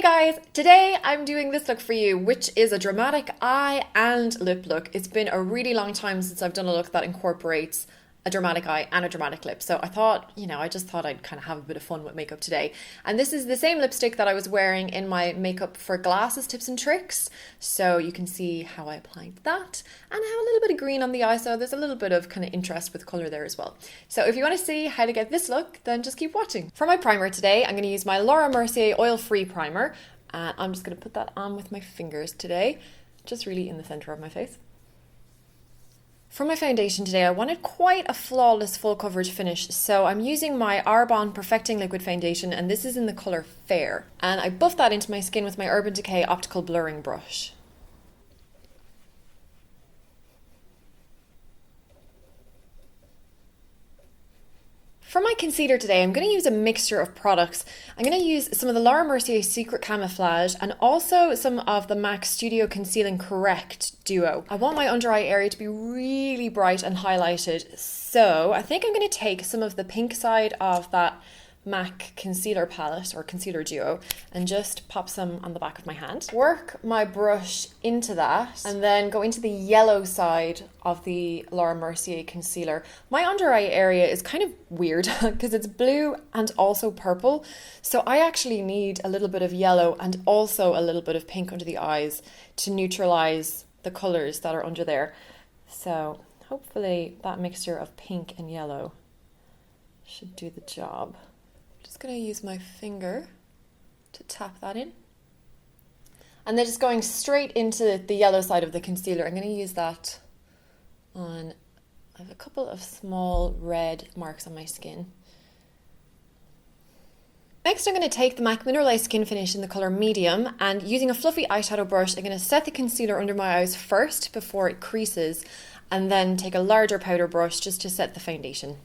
Hey guys, today I'm doing this look for you, which is a dramatic eye and lip look. It's been a really long time since I've done a look that incorporates a dramatic eye and a dramatic lip. So I thought, I just thought I'd kind of have a bit of fun with makeup today. And this is the same lipstick that I was wearing in my makeup for glasses tips and tricks. So you can see how I applied that. And I have a little bit of green on the eye, so there's a little bit of kind of interest with color there as well. So if you want to see how to get this look, then just keep watching. For my primer today, I'm going to use my Laura Mercier oil-free primer. And I'm just going to put that on with my fingers today, just really in the center of my face. For my foundation today, I wanted quite a flawless full coverage finish, so I'm using my ARBONNE Perfecting Liquid Foundation, and this is in the colour Fair. And I buffed that into my skin with my Urban Decay Optical Blurring Brush. For my concealer today, I'm going to use a mixture of products. I'm going to use some of the Laura Mercier Secret Camouflage and also some of the MAC Studio Conceal and Correct Duo. I want my under eye area to be really bright and highlighted, so I think I'm going to take some of the pink side of that MAC concealer palette or concealer duo and just pop some on the back of my hand. Work my brush into that and then go into the yellow side of the Laura Mercier concealer. My under eye area is kind of weird because it's blue and also purple, so I actually need a little bit of yellow and also a little bit of pink under the eyes to neutralize the colors that are under there. So hopefully that mixture of pink and yellow should do the job. Just going to use my finger to tap that in. And then just going straight into the yellow side of the concealer. I'm going to use that on, I have a couple of small red marks on my skin. Next, I'm going to take the MAC Mineralize Skin Finish in the colour Medium, and using a fluffy eyeshadow brush, I'm going to set the concealer under my eyes first before it creases, and then take a larger powder brush just to set the foundation.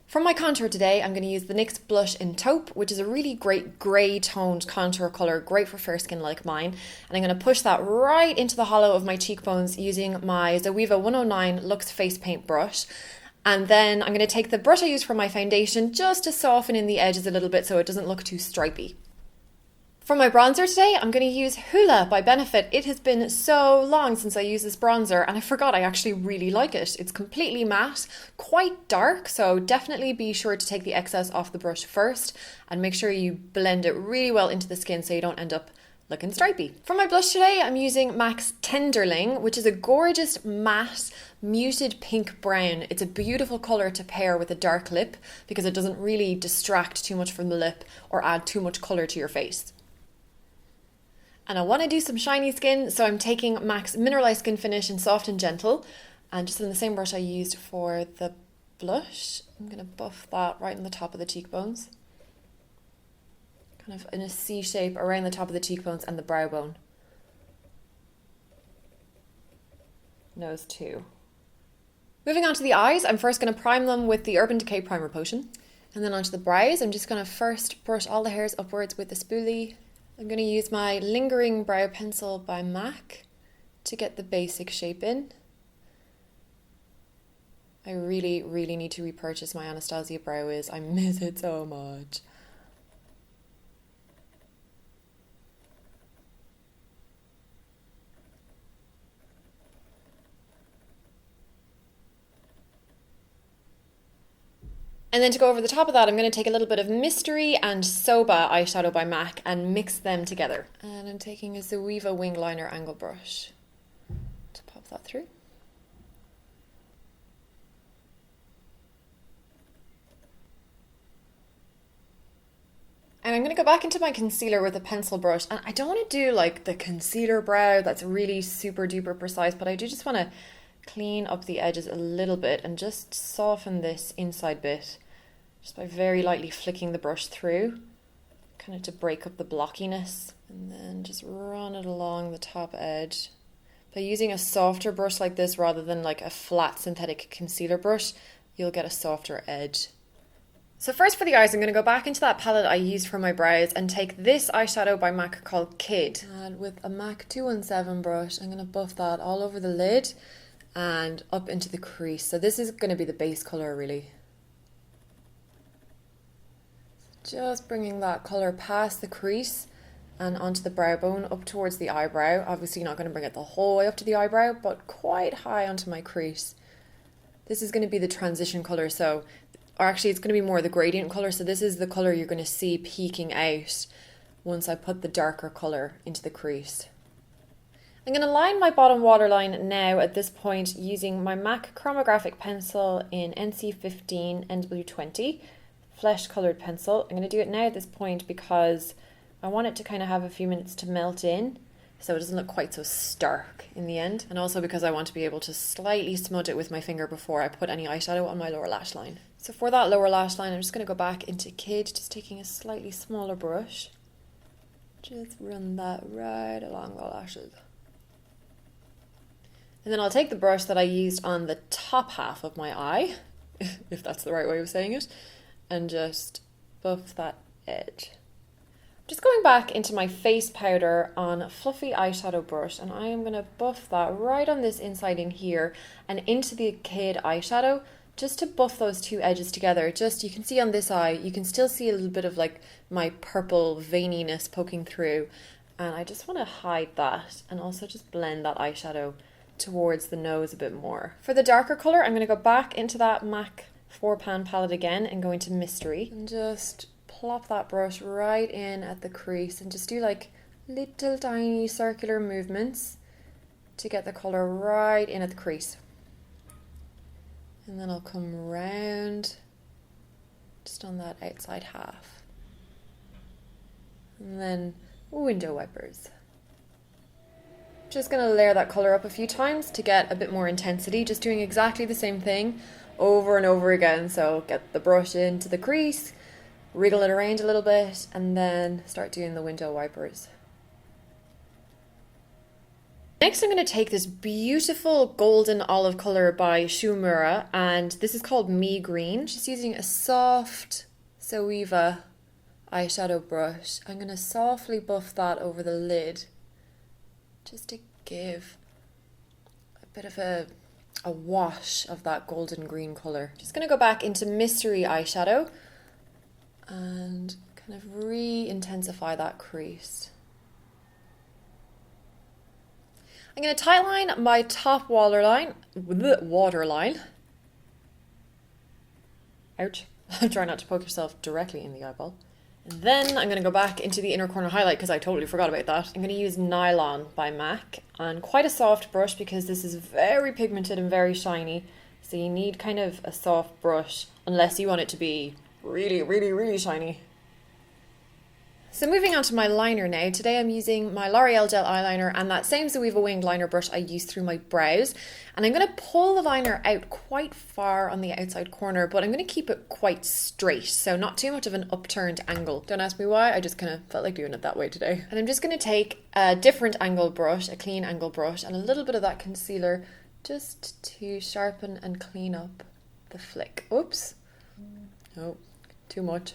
For my contour today, I'm going to use the NYX blush in Taupe, which is a really great grey toned contour colour, great for fair skin like mine. And I'm going to push that right into the hollow of my cheekbones using my ZOEVA 109 Luxe Face Paint brush. And then I'm going to take the brush I used for my foundation just to soften in the edges a little bit so it doesn't look too stripy. For my bronzer today, I'm going to use HOOLA by Benefit. It has been so long since I used this bronzer and I forgot I actually really like it. It's completely matte, quite dark, so definitely be sure to take the excess off the brush first and make sure you blend it really well into the skin so you don't end up looking stripy. For my blush today, I'm using MAC's Tenderling, which is a gorgeous matte muted pink brown. It's a beautiful colour to pair with a dark lip because it doesn't really distract too much from the lip or add too much colour to your face. And I want to do some shiny skin, so I'm taking MAC's Mineralize Skin Finish in Soft and Gentle, and just in the same brush I used for the blush, I'm going to buff that right in the top of the cheekbones. Kind of in a C shape around the top of the cheekbones and the brow bone. Nose too. Moving on to the eyes, I'm first going to prime them with the Urban Decay Primer Potion. And then onto the brows, I'm just going to first brush all the hairs upwards with the spoolie. I'm going to use my Lingering Brow Pencil by MAC to get the basic shape in. I really, really need to repurchase my Anastasia Brow Wiz. I miss it so much. And then to go over the top of that, I'm going to take a little bit of Mystery and SOBA eyeshadow by MAC and mix them together. And I'm taking a ZOEVA wing liner angle brush to pop that through. And I'm going to go back into my concealer with a pencil brush. And I don't want to do like the concealer brow that's really super duper precise, but I do just want to clean up the edges a little bit and just soften this inside bit just by very lightly flicking the brush through, kind of to break up the blockiness, and then just run it along the top edge. By using a softer brush like this rather than like a flat synthetic concealer brush, you'll get a softer edge. So first for the eyes, I'm going to go back into that palette I used for my brows and take this eyeshadow by MAC called Kid. And with a MAC 217 brush, I'm going to buff that all over the lid and up into the crease. So this is going to be the base colour really. Just bringing that colour past the crease and onto the brow bone up towards the eyebrow. Obviously not going to bring it the whole way up to the eyebrow, but quite high onto my crease. This is going to be the transition colour, or actually it's going to be more the gradient colour, so this is the colour you're going to see peeking out once I put the darker colour into the crease. I'm going to line my bottom waterline now at this point using my MAC chromographic pencil in NC15 NW20, flesh coloured pencil. I'm going to do it now at this point because I want it to kind of have a few minutes to melt in so it doesn't look quite so stark in the end, and also because I want to be able to slightly smudge it with my finger before I put any eyeshadow on my lower lash line. So for that lower lash line, I'm just going to go back into Kid, just taking a slightly smaller brush. Just run that right along the lashes. And then I'll take the brush that I used on the top half of my eye, if that's the right way of saying it, and just buff that edge. Just going back into my face powder on a fluffy eyeshadow brush, and I am going to buff that right on this inside in here and into the Kid eyeshadow, just to buff those two edges together. Just, you can see on this eye, you can still see a little bit of like my purple veininess poking through, and I just want to hide that and also just blend that eyeshadow towards the nose a bit more. For the darker colour, I'm going to go back into that MAC 4-pan palette again and go into Mystery and just plop that brush right in at the crease and just do like little tiny circular movements to get the colour right in at the crease. And then I'll come round just on that outside half. And then window wipers. Just going to layer that colour up a few times to get a bit more intensity, just doing exactly the same thing over and over again. So get the brush into the crease, wriggle it around a little bit, and then start doing the window wipers. Next I'm going to take this beautiful golden olive colour by UEMURA, and this is called Me Green. Just using a soft ZOEVA eyeshadow brush. I'm going to softly buff that over the lid, just to give a bit of a wash of that golden green colour. Just going to go back into Mystery eyeshadow and kind of re-intensify that crease. I'm going to tightline my top waterline. Ouch. Try not to poke yourself directly in the eyeball. And then I'm going to go back into the inner corner highlight because I totally forgot about that. I'm going to use NYLON by MAC on quite a soft brush because this is very pigmented and very shiny. So you need kind of a soft brush unless you want it to be really, really, really shiny. So moving on to my liner now. Today I'm using my L'Oreal gel eyeliner and that same ZOEVA winged liner brush I used through my brows. And I'm going to pull the liner out quite far on the outside corner, but I'm going to keep it quite straight, so not too much of an upturned angle. Don't ask me why, I just kind of felt like doing it that way today. And I'm just going to take a different angle brush, a clean angle brush, and a little bit of that concealer just to sharpen and clean up the flick. Oops. Oh, too much.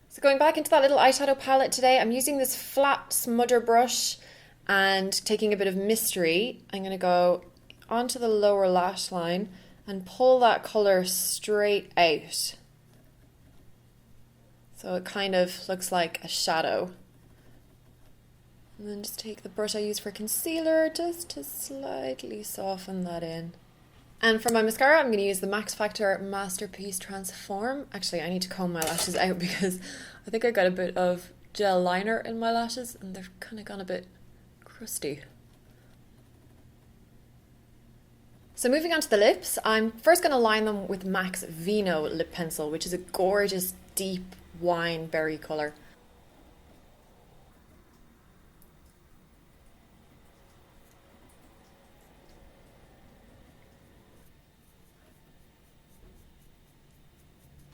So going back into that little eyeshadow palette today, I'm using this flat smudger brush and taking a bit of Mystery. I'm going to go onto the lower lash line and pull that colour straight out. So it kind of looks like a shadow. And then just take the brush I use for concealer just to slightly soften that in. And for my mascara, I'm going to use the Max Factor Masterpiece Transform. Actually, I need to comb my lashes out because I think I got a bit of gel liner in my lashes and they've kind of gone a bit crusty. So moving on to the lips, I'm first going to line them with MAC's Vino lip pencil, which is a gorgeous deep wine berry colour.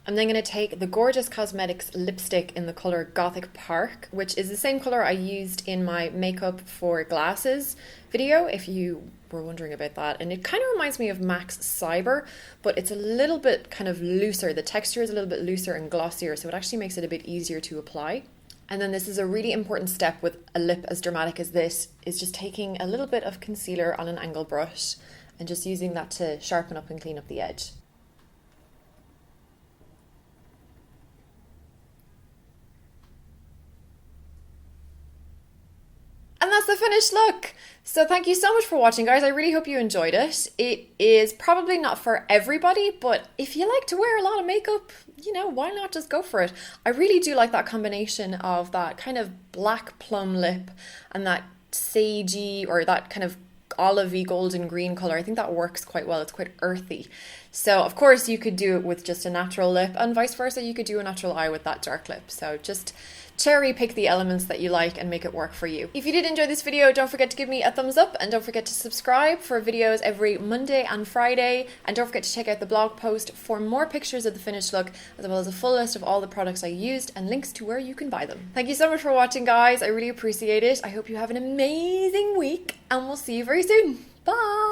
I'm then going to take the Gorgeous Cosmetics lipstick in the colour Gothic Park, which is the same colour I used in my makeup for glasses video, if you were wondering about that. And it kind of reminds me of MAC's Cyber, but it's a little bit kind of looser. The texture is a little bit looser and glossier, so it actually makes it a bit easier to apply. And then this is a really important step with a lip as dramatic as this, is just taking a little bit of concealer on an angle brush and just using that to sharpen up and clean up the edge. the finished look. So thank you so much for watching, guys. I really hope you enjoyed it. It is probably not for everybody, but if you like to wear a lot of makeup, you know, why not just go for it? I really do like that combination of that kind of black plum lip and that sagey or that kind of olivey golden green color. I think that works quite well. It's quite earthy. So of course you could do it with just a natural lip, and vice versa, you could do a natural eye with that dark lip. So just cherry pick the elements that you like and make it work for you. If you did enjoy this video, don't forget to give me a thumbs up, and don't forget to subscribe for videos every Monday and Friday, and don't forget to check out the blog post for more pictures of the finished look, as well as a full list of all the products I used and links to where you can buy them. Thank you so much for watching, guys. I really appreciate it. I hope you have an amazing week, and we'll see you very soon. Bye!